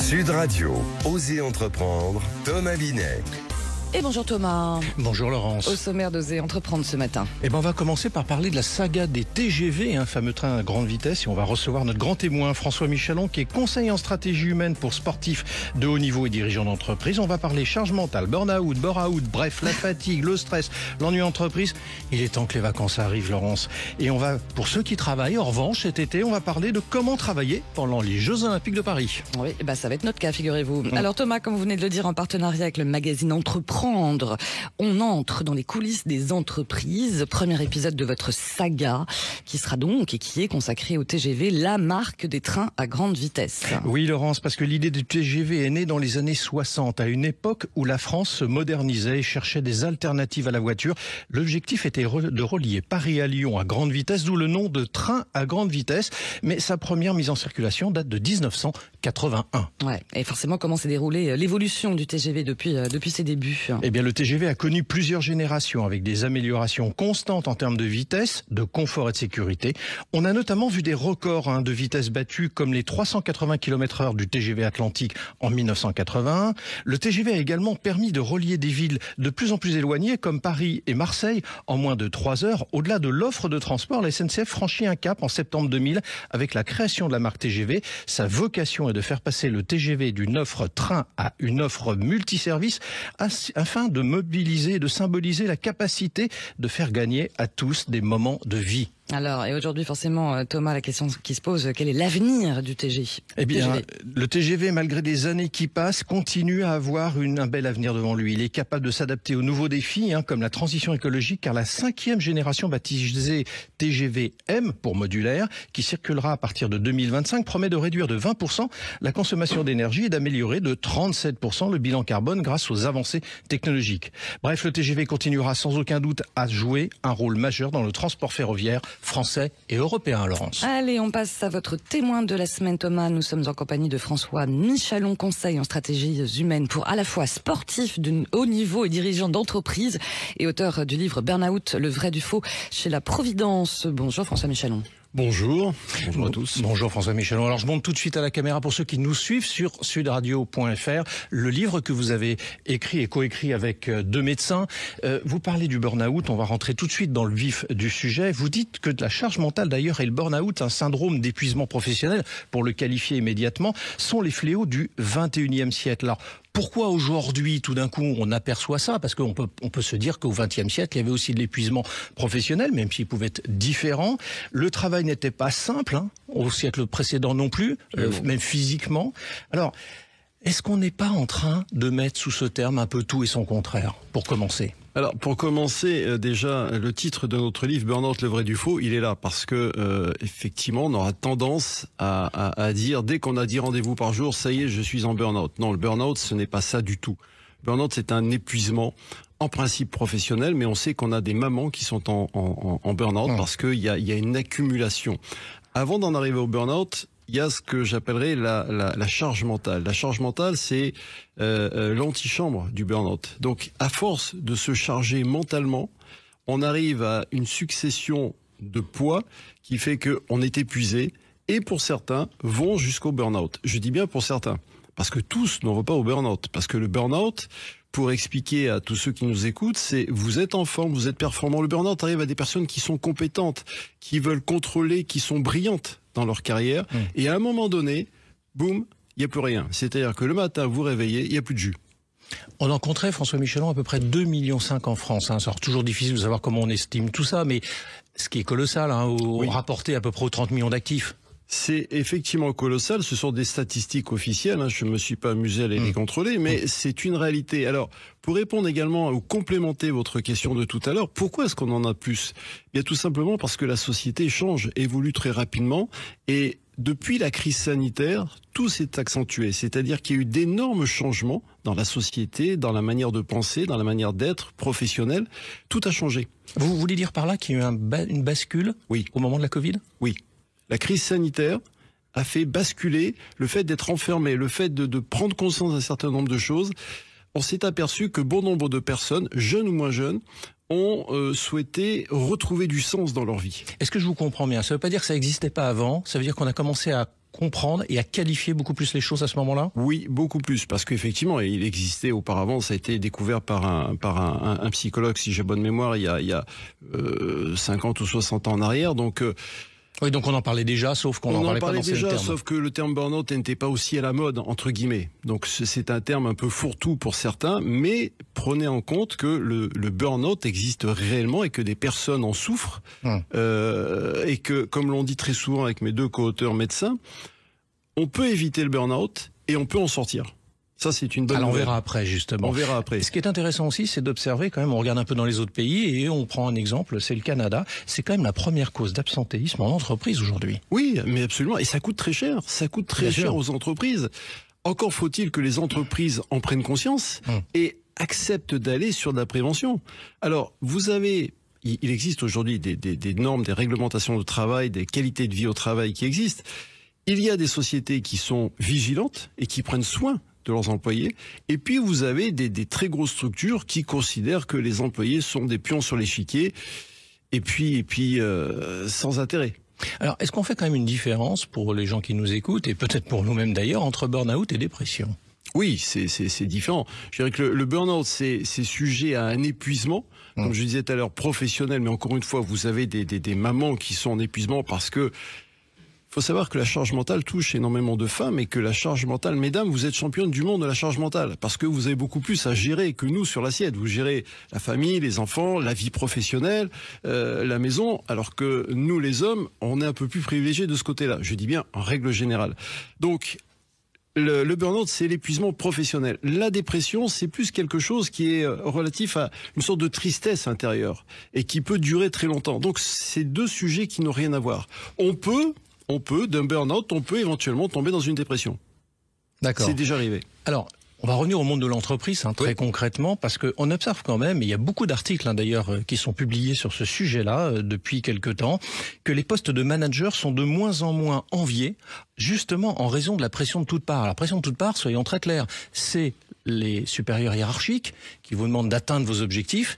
Sud Radio, Osez entreprendre, Thomas Binet. Et bonjour Thomas. Bonjour Laurence. Au sommaire d'Oser entreprendre ce matin. On va commencer par parler de la saga des TGV, un fameux train à grande vitesse, et on va recevoir notre grand témoin François Michalon, qui est conseiller en stratégie humaine pour sportifs de haut niveau et dirigeants d'entreprise. On va parler charge mentale, burn-out, bore-out, bref, la fatigue, le stress, l'ennui d'entreprise. Il est temps que les vacances arrivent, Laurence. Et on va, pour ceux qui travaillent, en revanche, cet été, on va parler de comment travailler pendant les Jeux Olympiques de Paris. Oui, ça va être notre cas, figurez-vous. Alors Thomas, comme vous venez de le dire, en partenariat avec le magazine Entreprendre, on entre dans les coulisses des entreprises. Premier épisode de votre saga qui sera donc et qui est consacré au TGV, la marque des trains à grande vitesse. Oui Laurence, parce que l'idée du TGV est née dans les années 60, à une époque où la France se modernisait et cherchait des alternatives à la voiture. L'objectif était de relier Paris à Lyon à grande vitesse, d'où le nom de train à grande vitesse. Mais sa première mise en circulation date de 1981. Ouais, et forcément, comment s'est déroulée l'évolution du TGV depuis ses débuts? Eh bien, le TGV a connu plusieurs générations avec des améliorations constantes en termes de vitesse, de confort et de sécurité. On a notamment vu des records de vitesse battus comme les 380 km/h du TGV Atlantique en 1981. Le TGV a également permis de relier des villes de plus en plus éloignées comme Paris et Marseille en moins de 3 heures. Au-delà de l'offre de transport, la SNCF franchit un cap en septembre 2000 avec la création de la marque TGV. Sa vocation est de faire passer le TGV d'une offre train à une offre multiservice afin de mobiliser, de symboliser la capacité de faire gagner à tous des moments de vie. Alors, et aujourd'hui, forcément, Thomas, la question qui se pose, quel est l'avenir du TGV? Eh bien, le TGV, malgré des années qui passent, continue à avoir un bel avenir devant lui. Il est capable de s'adapter aux nouveaux défis, comme la transition écologique, car la 5e génération baptisée TGV M pour modulaire, qui circulera à partir de 2025, promet de réduire de 20% la consommation d'énergie et d'améliorer de 37% le bilan carbone grâce aux avancées technologiques. Bref, le TGV continuera sans aucun doute à jouer un rôle majeur dans le transport ferroviaire français et européen, Laurence. Allez, on passe à votre témoin de la semaine, Thomas. Nous sommes en compagnie de François Michalon, conseil en stratégie humaine pour à la fois sportif de haut niveau et dirigeant d'entreprise et auteur du livre Burn-out, le vrai du faux chez La Providence. Bonjour François Michalon. Bonjour à tous. Bonjour François Michalon. Alors je monte tout de suite à la caméra pour ceux qui nous suivent sur sudradio.fr. Le livre que vous avez écrit et coécrit avec 2 médecins. Vous parlez du burn-out, on va rentrer tout de suite dans le vif du sujet. Vous dites que la charge mentale d'ailleurs et le burn-out, un syndrome d'épuisement professionnel, pour le qualifier immédiatement, sont les fléaux du 21e siècle. Alors pourquoi aujourd'hui, tout d'un coup, on aperçoit ça? Parce qu'on peut se dire qu'au XXe siècle, il y avait aussi de l'épuisement professionnel, même s'il pouvait être différent. Le travail n'était pas simple, au siècle précédent non plus, même physiquement. Alors, est-ce qu'on n'est pas en train de mettre sous ce terme un peu tout et son contraire, pour commencer? Alors, pour commencer, déjà, le titre de notre livre, Burn-out, le vrai du faux, il est là parce que, effectivement, on aura tendance à dire, dès qu'on a 10 rendez-vous par jour, ça y est, je suis en burn-out. Non, le burn-out, ce n'est pas ça du tout. Burn-out, c'est un épuisement, en principe professionnel, mais on sait qu'on a des mamans qui sont en burn-out parce qu'il y a une accumulation. Avant d'en arriver au burn-out, il y a ce que j'appellerais la charge mentale. La charge mentale, c'est l'antichambre du burn-out. Donc, à force de se charger mentalement, on arrive à une succession de poids qui fait qu'on est épuisé et pour certains, vont jusqu'au burn-out. Je dis bien pour certains, parce que tous n'en vont pas au burn-out. Parce que le burn-out, pour expliquer à tous ceux qui nous écoutent, c'est vous êtes en forme, vous êtes performant. Le burn-out arrive à des personnes qui sont compétentes, qui veulent contrôler, qui sont brillantes dans leur carrière. Et à un moment donné, boum, il n'y a plus rien. C'est-à-dire que le matin, vous réveillez, il n'y a plus de jus. On en compterait, François Michalon, à peu près 2,5 millions en France. C'est toujours difficile de savoir comment on estime tout ça, mais ce qui est colossal, rapporté à peu près aux 30 millions d'actifs. C'est effectivement colossal, ce sont des statistiques officielles, je ne me suis pas amusé à les contrôler, mais c'est une réalité. Alors, pour répondre également ou complémenter votre question de tout à l'heure, pourquoi est-ce qu'on en a plus? Bien tout simplement parce que la société change, évolue très rapidement, et depuis la crise sanitaire, tout s'est accentué, c'est-à-dire qu'il y a eu d'énormes changements dans la société, dans la manière de penser, dans la manière d'être professionnelle, tout a changé. Vous voulez dire par là qu'il y a eu une bascule au moment de la Covid? Oui. La crise sanitaire a fait basculer le fait d'être enfermé, le fait de prendre conscience d'un certain nombre de choses. On s'est aperçu que bon nombre de personnes, jeunes ou moins jeunes, ont souhaité retrouver du sens dans leur vie. Est-ce que je vous comprends bien? Ça ne veut pas dire que ça n'existait pas avant, ça veut dire qu'on a commencé à comprendre et à qualifier beaucoup plus les choses à ce moment-là? Oui, beaucoup plus, parce qu'effectivement, il existait auparavant, ça a été découvert par un psychologue, si j'ai bonne mémoire, il y a 50 ou 60 ans en arrière, donc... Oui, donc on en parlait déjà, sauf qu'on n'en parlait pas dans ces termes. Sauf que le terme burn-out n'était pas aussi à la mode, entre guillemets. Donc c'est un terme un peu fourre-tout pour certains, mais prenez en compte que le burn-out existe réellement et que des personnes en souffrent, et que, comme l'on dit très souvent avec mes 2 co-auteurs médecins, on peut éviter le burn-out et on peut en sortir. Ça, c'est une bonne nouvelle. On verra après, justement. On verra après. Ce qui est intéressant aussi, c'est d'observer quand même, on regarde un peu dans les autres pays et on prend un exemple, c'est le Canada. C'est quand même la première cause d'absentéisme en entreprise aujourd'hui. Oui, mais absolument. Et ça coûte très cher. Ça coûte très cher aux entreprises. Encore faut-il que les entreprises en prennent conscience et acceptent d'aller sur de la prévention. Alors, il existe aujourd'hui des normes, des réglementations de travail, des qualités de vie au travail qui existent. Il y a des sociétés qui sont vigilantes et qui prennent soin de leurs employés. Et puis, vous avez des très grosses structures qui considèrent que les employés sont des pions sur l'échiquier et puis sans intérêt. Alors, est-ce qu'on fait quand même une différence pour les gens qui nous écoutent et peut-être pour nous-mêmes d'ailleurs entre burn-out et dépression? Oui, c'est différent. Je dirais que le burn-out, c'est sujet à un épuisement, comme je disais tout à l'heure, professionnel, mais encore une fois, vous avez des mamans qui sont en épuisement parce que faut savoir que la charge mentale touche énormément de femmes et que la charge mentale, mesdames, vous êtes championnes du monde de la charge mentale parce que vous avez beaucoup plus à gérer que nous sur l'assiette. Vous gérez la famille, les enfants, la vie professionnelle, la maison, alors que nous, les hommes, on est un peu plus privilégiés de ce côté-là. Je dis bien en règle générale. Donc, le burn-out, c'est l'épuisement professionnel. La dépression, c'est plus quelque chose qui est relatif à une sorte de tristesse intérieure et qui peut durer très longtemps. Donc, c'est 2 sujets qui n'ont rien à voir. On peut, d'un burn-out, on peut éventuellement tomber dans une dépression. D'accord. C'est déjà arrivé. Alors, on va revenir au monde de l'entreprise, très concrètement, parce qu'on observe quand même, et il y a beaucoup d'articles d'ailleurs qui sont publiés sur ce sujet-là depuis quelque temps, que les postes de manager sont de moins en moins enviés, justement en raison de la pression de toutes parts. La pression de toutes parts, soyons très clairs, c'est les supérieurs hiérarchiques qui vous demandent d'atteindre vos objectifs,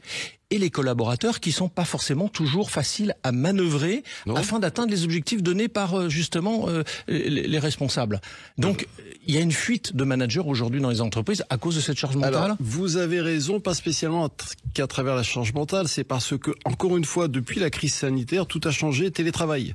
et les collaborateurs qui sont pas forcément toujours faciles à manœuvrer afin d'atteindre les objectifs donnés par justement les responsables. Donc il y a une fuite de managers aujourd'hui dans les entreprises à cause de cette charge mentale. Alors, vous avez raison, pas spécialement qu'à travers la charge mentale, c'est parce que, encore une fois, depuis la crise sanitaire, tout a changé, télétravail.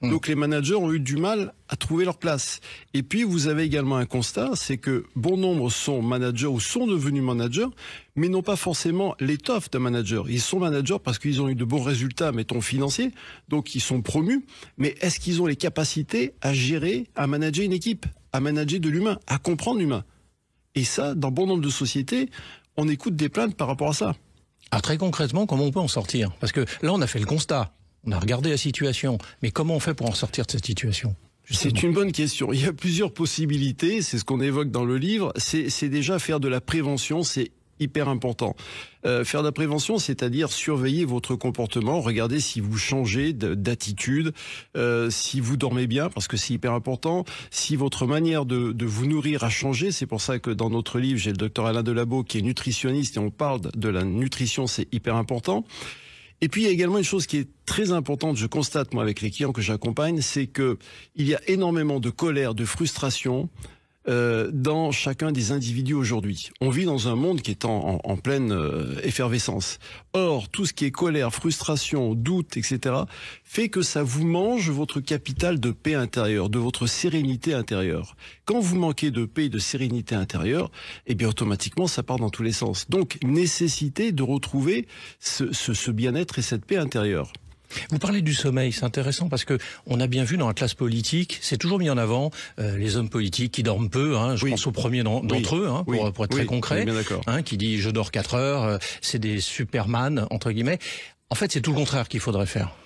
Donc les managers ont eu du mal à trouver leur place. Et puis vous avez également un constat, c'est que bon nombre sont managers ou sont devenus managers, mais n'ont pas forcément l'étoffe d'un manager. Ils sont managers parce qu'ils ont eu de bons résultats, mettons financiers, donc ils sont promus, mais est-ce qu'ils ont les capacités à gérer, à manager une équipe, à manager de l'humain, à comprendre l'humain? Et ça, dans bon nombre de sociétés, on écoute des plaintes par rapport à ça. Alors très concrètement, comment on peut en sortir? Parce que là, on a fait le constat. On a regardé la situation, mais comment on fait pour en sortir de cette situation? C'est une bonne question. Il y a plusieurs possibilités, c'est ce qu'on évoque dans le livre. C'est déjà faire de la prévention, c'est hyper important. Faire de la prévention, c'est-à-dire surveiller votre comportement, regarder si vous changez d'attitude, si vous dormez bien, parce que c'est hyper important, si votre manière de vous nourrir a changé. C'est pour ça que dans notre livre, j'ai le docteur Alain Delabo qui est nutritionniste et on parle de la nutrition, c'est hyper important. Et puis il y a également une chose qui est très importante, je constate moi avec les clients que j'accompagne, c'est que il y a énormément de colère, de frustration dans chacun des individus aujourd'hui. On vit dans un monde qui est en pleine effervescence. Or, tout ce qui est colère, frustration, doute, etc., fait que ça vous mange votre capital de paix intérieure, de votre sérénité intérieure. Quand vous manquez de paix et de sérénité intérieure, eh bien automatiquement, ça part dans tous les sens. Donc, nécessité de retrouver ce bien-être et cette paix intérieure. Vous parlez du sommeil, c'est intéressant parce que on a bien vu dans la classe politique, c'est toujours mis en avant les hommes politiques qui dorment peu. Je pense au premier d'entre eux, pour être très concret, qui dit je dors 4 heures, c'est des superman entre guillemets. En fait, c'est tout le contraire qu'il faudrait faire.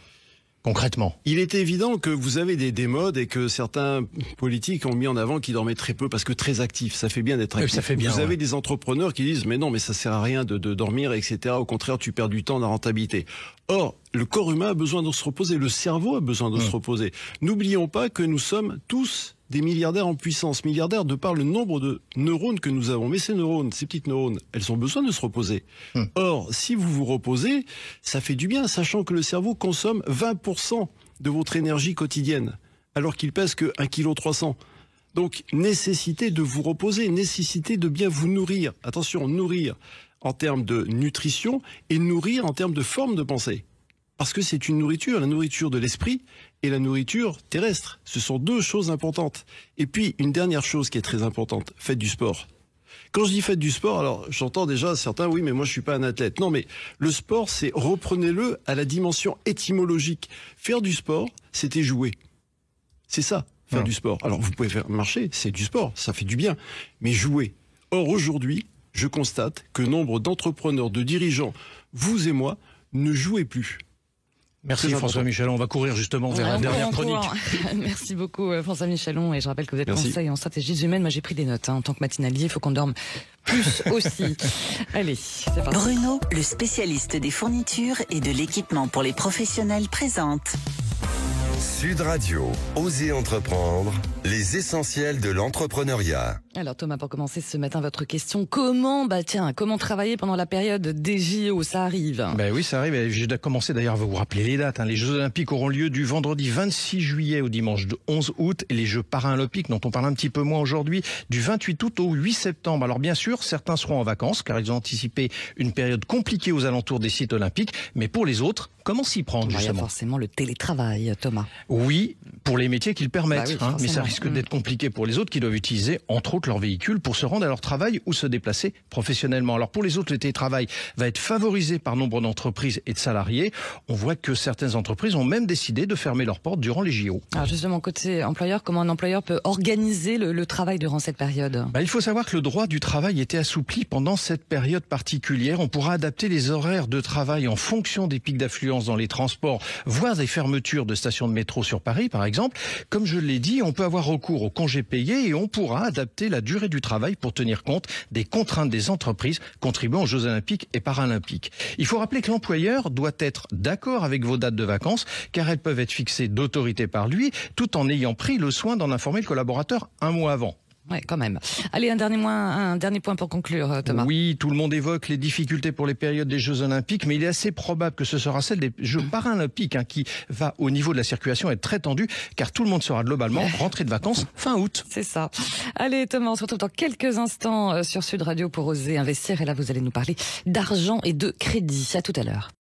Concrètement. Il est évident que vous avez des modes et que certains politiques ont mis en avant qu'ils dormaient très peu parce que très actifs. Ça fait bien d'être actif. Ça fait bien, vous avez des entrepreneurs qui disent mais non, mais ça sert à rien de dormir, etc. Au contraire, tu perds du temps dans la rentabilité. Or, le corps humain a besoin de se reposer, le cerveau a besoin de se reposer. N'oublions pas que nous sommes tous des milliardaires en puissance, milliardaires de par le nombre de neurones que nous avons. Mais ces neurones, ces petites neurones, elles ont besoin de se reposer. Or, si vous vous reposez, ça fait du bien, sachant que le cerveau consomme 20% de votre énergie quotidienne. alors qu'il pèse que 1,3 kg. Donc, nécessité de vous reposer, nécessité de bien vous nourrir. Attention, nourrir en termes de nutrition et nourrir en termes de forme de pensée. Parce que c'est une nourriture, la nourriture de l'esprit et la nourriture terrestre. Ce sont deux choses importantes. Et puis, une dernière chose qui est très importante, faites du sport. Quand je dis faites du sport, alors j'entends déjà certains, oui, mais moi je suis pas un athlète. Non, mais le sport, c'est, reprenez-le à la dimension étymologique. Faire du sport, c'était jouer. C'est ça. Faire du sport. Alors, vous pouvez faire marcher, c'est du sport, ça fait du bien. Mais jouer. Or, aujourd'hui, je constate que nombre d'entrepreneurs, de dirigeants, vous et moi, ne jouez plus. Merci François Michelon. On va courir justement vers la dernière chronique. Merci beaucoup François Michelon. Et je rappelle que vous êtes conseiller en stratégie humaine. Moi, j'ai pris des notes. En tant que matinalier, il faut qu'on dorme plus aussi. Allez, c'est parti. Bruno, le spécialiste des fournitures et de l'équipement pour les professionnels, présente Sud Radio, Osez entreprendre, les essentiels de l'entrepreneuriat. Alors Thomas, pour commencer ce matin, votre question, comment travailler pendant la période des JO, ça arrive? Ben oui, ça arrive. Je dois commencer d'ailleurs à vous rappeler les dates. Les Jeux Olympiques auront lieu du vendredi 26 juillet au dimanche 11 août et les Jeux Paralympiques, dont on parle un petit peu moins aujourd'hui, du 28 août au 8 septembre. Alors bien sûr, certains seront en vacances car ils ont anticipé une période compliquée aux alentours des sites olympiques. Mais pour les autres, comment s'y prendre justement? Il y a forcément le télétravail, Thomas. Oui, pour les métiers qu'ils permettent, oui, mais ça risque d'être compliqué pour les autres qui doivent utiliser, entre autres, leur véhicule pour se rendre à leur travail ou se déplacer professionnellement. Alors pour les autres, le télétravail va être favorisé par nombre d'entreprises et de salariés. On voit que certaines entreprises ont même décidé de fermer leurs portes durant les JO. Alors justement, côté employeur, comment un employeur peut organiser le travail durant cette période? Il faut savoir que le droit du travail était assoupli pendant cette période particulière. On pourra adapter les horaires de travail en fonction des pics d'affluence dans les transports, voire des fermetures de stations de métro sur Paris, par exemple. Comme je l'ai dit, on peut avoir recours aux congés payés et on pourra adapter la durée du travail pour tenir compte des contraintes des entreprises contribuant aux Jeux Olympiques et Paralympiques. Il faut rappeler que l'employeur doit être d'accord avec vos dates de vacances, car elles peuvent être fixées d'autorité par lui, tout en ayant pris le soin d'en informer le collaborateur un mois avant. Ouais, quand même. Allez, un dernier point pour conclure, Thomas. Oui, tout le monde évoque les difficultés pour les périodes des Jeux Olympiques, mais il est assez probable que ce sera celle des Jeux Paralympiques qui va, au niveau de la circulation, être très tendue, car tout le monde sera globalement rentré de vacances fin août. C'est ça. Allez, Thomas, on se retrouve dans quelques instants sur Sud Radio pour oser investir. Et là, vous allez nous parler d'argent et de crédit. À tout à l'heure.